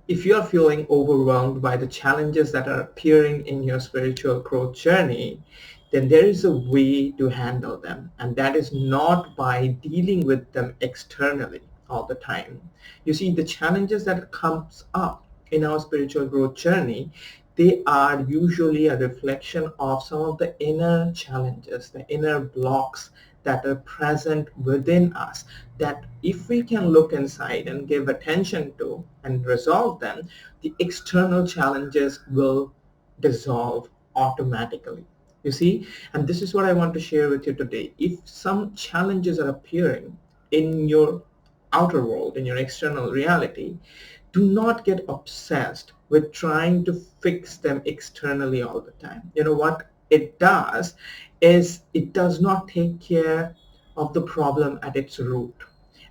if you're feeling overwhelmed by the challenges that are appearing in your spiritual growth journey, then there is a way to handle them, and that is not by dealing with them externally all the time. You see, the challenges that comes up in our spiritual growth journey, they are usually a reflection of some of the inner challenges, the inner blocks that are present within us, that if we can look inside and give attention to and resolve them, the external challenges will dissolve automatically. You see, and this is what I want to share with you today. If some challenges are appearing in your outer world, in your external reality, do not get obsessed with trying to fix them externally all the time. You know what it does is it does not take care of the problem at its root.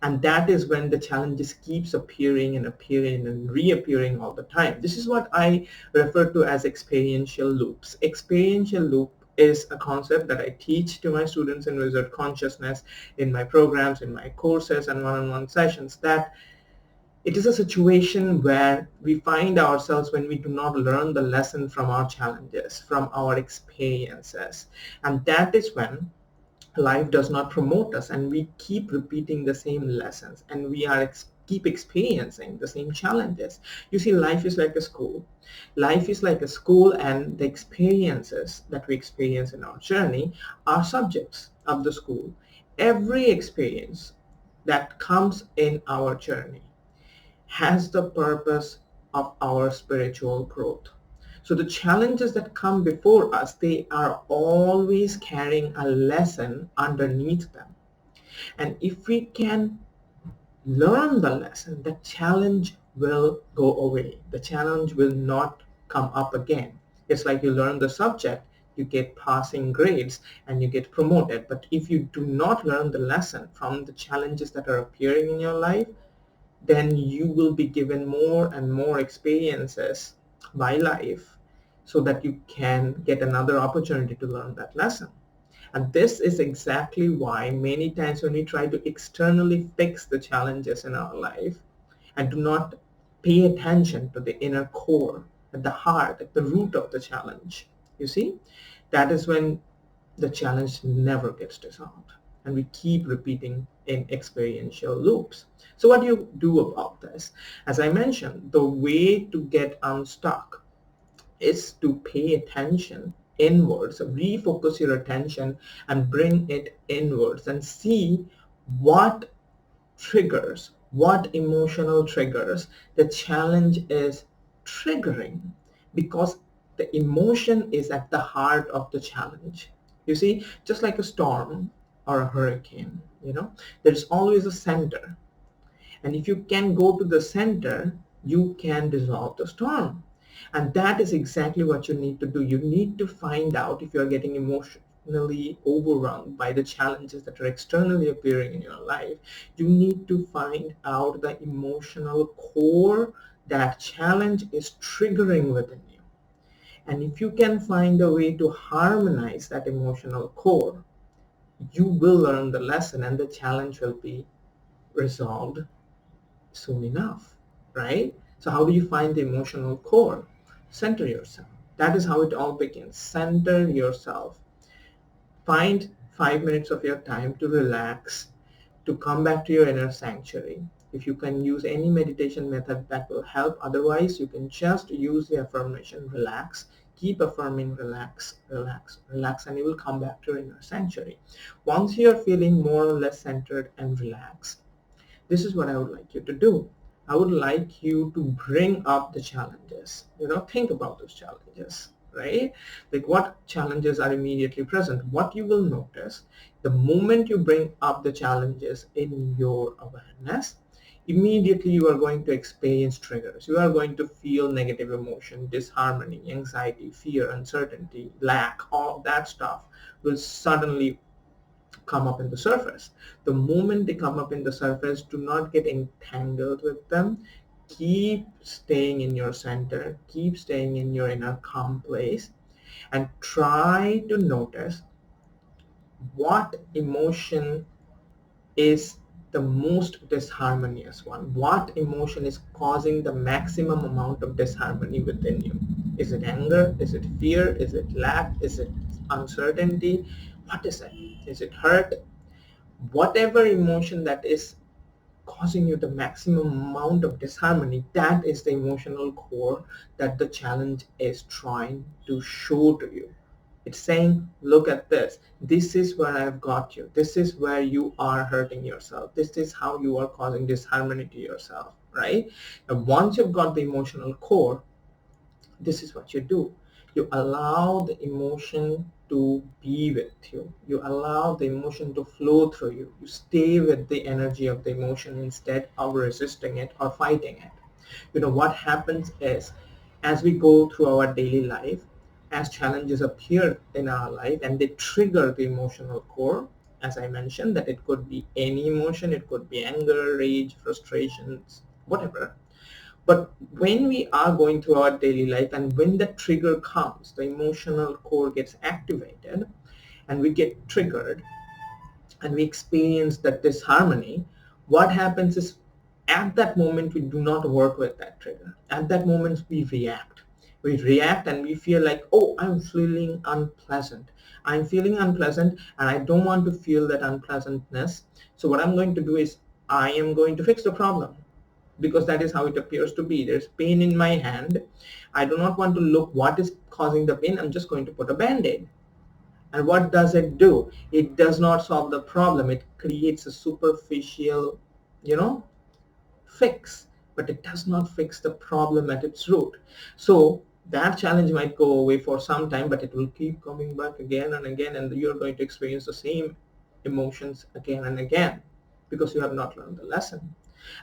And that is when the challenges keeps appearing and appearing and reappearing all the time. This is what I refer to as experiential loops. Experiential loop is a concept that I teach to my students in Wizard Consciousness, in my programs, in my courses and one-on-one sessions, that it is a situation where we find ourselves when we do not learn the lesson from our challenges, from our experiences. And that is when life does not promote us and we keep repeating the same lessons, and we are keep experiencing the same challenges. You see, life is like a school. Life is like a school, and the experiences that we experience in our journey are subjects of the school. Every experience that comes in our journey has the purpose of our spiritual growth. So the challenges that come before us, they are always carrying a lesson underneath them. And if we can learn the lesson, the challenge will go away. The challenge will not come up again. It's like you learn the subject, you get passing grades and you get promoted. But if you do not learn the lesson from the challenges that are appearing in your life, then you will be given more and more experiences by life so that you can get another opportunity to learn that lesson. And this is exactly why many times when we try to externally fix the challenges in our life and do not pay attention to the inner core, at the heart, at the root of the challenge, you see, that is when the challenge never gets dissolved, and we keep repeating in experiential loops. So what do you do about this? As I mentioned, the way to get unstuck is to pay attention inwards, refocus your attention and bring it inwards and see what triggers, what emotional triggers the challenge is triggering, because the emotion is at the heart of the challenge. You see, just like a storm or a hurricane, there's always a center. And if you can go to the center, you can dissolve the storm. And that is exactly what you need to do. You need to find out if you are getting emotionally overwhelmed by the challenges that are externally appearing in your life. You need to find out the emotional core that challenge is triggering within you. And if you can find a way to harmonize that emotional core, you will learn the lesson and the challenge will be resolved soon enough, right? So how do you find the emotional core? Center yourself. That is how it all begins. Center yourself. Find 5 minutes of your time to relax, to come back to your inner sanctuary. If you can use any meditation method, that will help. Otherwise, you can just use the affirmation, relax. Keep affirming, relax, relax, relax, and you will come back to your inner sanctuary. Once you are feeling more or less centered and relaxed, this is what I would like you to do. I would like you to bring up the challenges. Think about those challenges, right? Like, what challenges are immediately present? What you will notice, the moment you bring up the challenges in your awareness, immediately you are going to experience triggers. You are going to feel negative emotion, disharmony, anxiety, fear, uncertainty, lack. All of that stuff will suddenly come up in the surface. The moment they come up in the surface, do not get entangled with them. Keep staying in your center, keep staying in your inner calm place, and try to notice what emotion is the most disharmonious one. What emotion is causing the maximum amount of disharmony within you? Is it anger? Is it fear? Is it lack? Is it uncertainty? What is it? Is it hurt? Whatever emotion that is causing you the maximum amount of disharmony, that is the emotional core that the challenge is trying to show to you. It's saying, look at this. This is where I've got you. This is where you are hurting yourself. This is how you are causing disharmony to yourself, right? And once you've got the emotional core, this is what you do. You allow the emotion to be with you. You allow the emotion to flow through you. You stay with the energy of the emotion instead of resisting it or fighting it. What happens is, as we go through our daily life, as challenges appear in our life and they trigger the emotional core, as I mentioned, that it could be any emotion, it could be anger, rage, frustrations, whatever. But when we are going through our daily life and when the trigger comes, the emotional core gets activated and we get triggered and we experience that disharmony, what happens is, at that moment we do not work with that trigger. At that moment we react. We react and we feel like, oh, I'm feeling unpleasant. I'm feeling unpleasant and I don't want to feel that unpleasantness. So what I'm going to do is I am going to fix the problem, because that is how it appears to be. There's pain in my hand. I do not want to look what is causing the pain. I'm just going to put a band-aid. And what does it do? It does not solve the problem. It creates a superficial, fix, but it does not fix the problem at its root. So that challenge might go away for some time, but it will keep coming back again and again, and you're going to experience the same emotions again and again because you have not learned the lesson.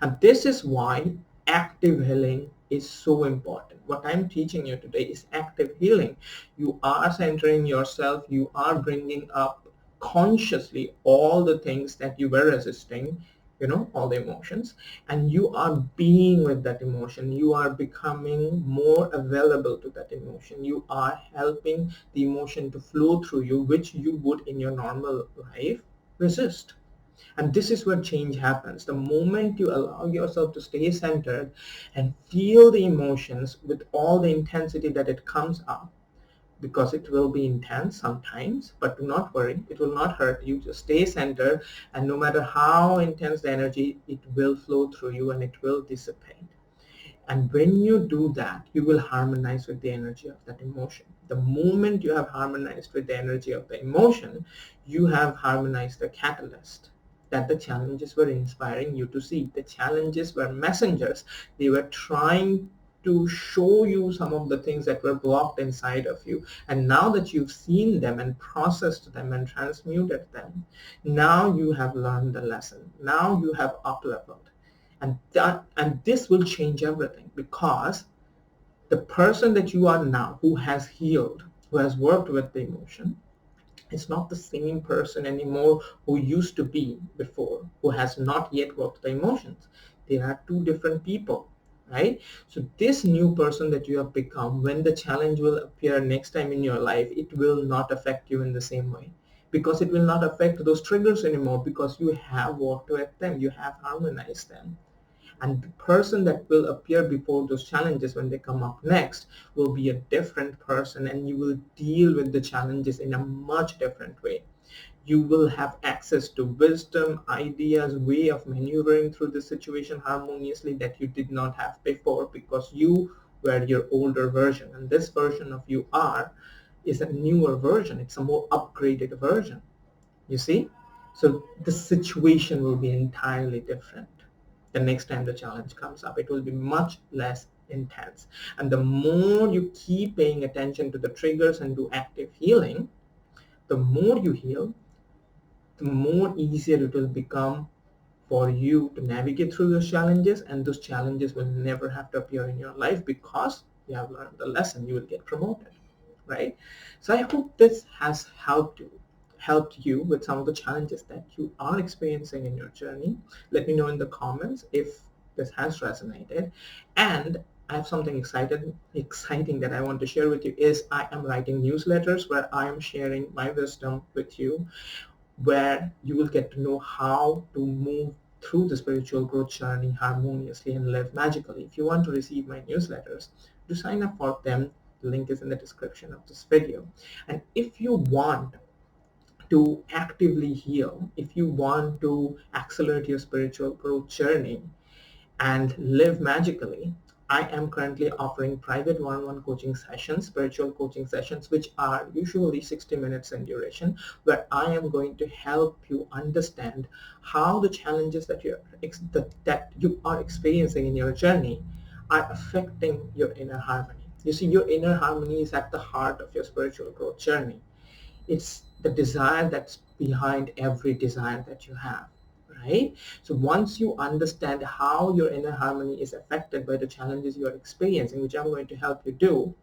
And this is why active healing is so important. What I'm teaching you today is active healing. You are centering yourself. You are bringing up consciously all the things that you were resisting, all the emotions, and you are being with that emotion. You are becoming more available to that emotion. You are helping the emotion to flow through you, which you would in your normal life resist. And this is where change happens. The moment you allow yourself to stay centered and feel the emotions with all the intensity that it comes up, because it will be intense sometimes, but do not worry, it will not hurt you. Just stay centered, and no matter how intense the energy, it will flow through you and it will dissipate. And when you do that, you will harmonize with the energy of that emotion. The moment you have harmonized with the energy of the emotion, you have harmonized the catalyst that the challenges were inspiring you to see. The challenges were messengers. They were trying to show you some of the things that were blocked inside of you. And now that you've seen them and processed them and transmuted them, now you have learned the lesson. Now you have up-leveled. And this will change everything, because the person that you are now, who has healed, who has worked with the emotion, is not the same person anymore who used to be before, who has not yet worked the emotions. They are two different people, right? So this new person that you have become, when the challenge will appear next time in your life, it will not affect you in the same way, because it will not affect those triggers anymore, because you have worked with them, you have harmonized them. And the person that will appear before those challenges when they come up next will be a different person, and you will deal with the challenges in a much different way. You will have access to wisdom, ideas, way of maneuvering through the situation harmoniously that you did not have before, because you were your older version, and this version of you is a newer version. It's a more upgraded version, you see? So the situation will be entirely different. The next time the challenge comes up, it will be much less intense. And the more you keep paying attention to the triggers and do active healing, the more you heal, the more easier it will become for you to navigate through those challenges, and those challenges will never have to appear in your life because you have learned the lesson. You will get promoted, right? So I hope this has helped you with some of the challenges that you are experiencing in your journey. Let me know in the comments if this has resonated. And I have something exciting that I want to share with you. Is I am writing newsletters where I am sharing my wisdom with you, where you will get to know how to move through the spiritual growth journey harmoniously and live magically. If you want to receive my newsletters, do sign up for them. The link is in the description of this video. And if you want to actively heal, if you want to accelerate your spiritual growth journey and live magically, I am currently offering private one-on-one coaching sessions, spiritual coaching sessions, which are usually 60 minutes in duration, where I am going to help you understand how the challenges that you are experiencing in your journey are affecting your inner harmony. You see, your inner harmony is at the heart of your spiritual growth journey. It's the desire that's behind every desire that you have, right? So once you understand how your inner harmony is affected by the challenges you are experiencing, which I'm going to help you do,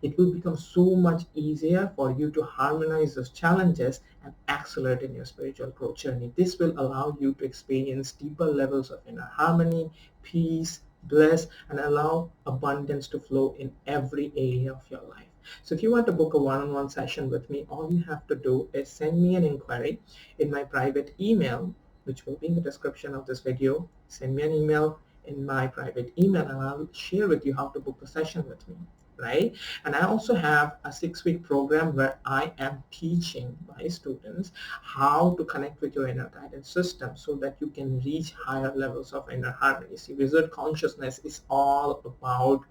it will become so much easier for you to harmonize those challenges and accelerate in your spiritual growth journey. This will allow you to experience deeper levels of inner harmony, peace, bliss, and allow abundance to flow in every area of your life. So if you want to book a one-on-one session with me, all you have to do is send me an inquiry in my private email, which will be in the description of this video. Send me an email in my private email and I'll share with you how to book a session with me, right? And I also have a 6-week program where I am teaching my students how to connect with your inner guidance system so that you can reach higher levels of inner harmony. See, wizard consciousness is all about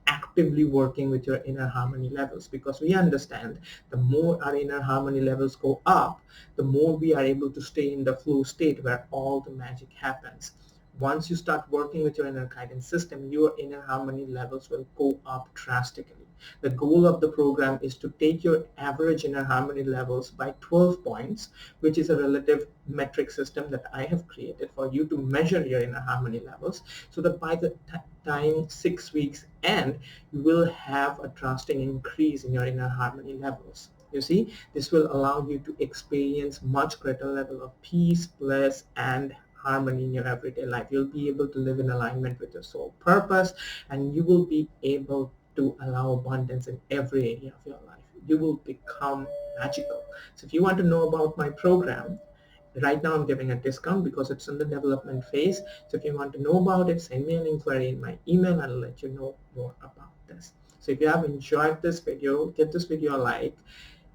actively working with your inner harmony levels, because we understand the more our inner harmony levels go up, the more we are able to stay in the flow state where all the magic happens. Once you start working with your inner guidance system, your inner harmony levels will go up drastically. The goal of the program is to take your average inner harmony levels by 12 points, which is a relative metric system that I have created for you to measure your inner harmony levels, so that by the time 6 weeks end, you will have a drastic increase in your inner harmony levels. You see, this will allow you to experience much greater level of peace, bliss, and harmony in your everyday life. You'll be able to live in alignment with your soul purpose, and you will be able to allow abundance in every area of your life. You will become magical. So if you want to know about my program, right now I'm giving a discount because it's in the development phase. So if you want to know about it, send me an inquiry in my email and I'll let you know more about this. So if you have enjoyed this video, give this video a like,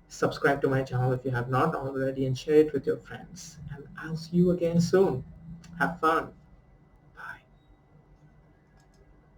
subscribe to my channel if you have not already, and share it with your friends. And I'll see you again soon. Have fun.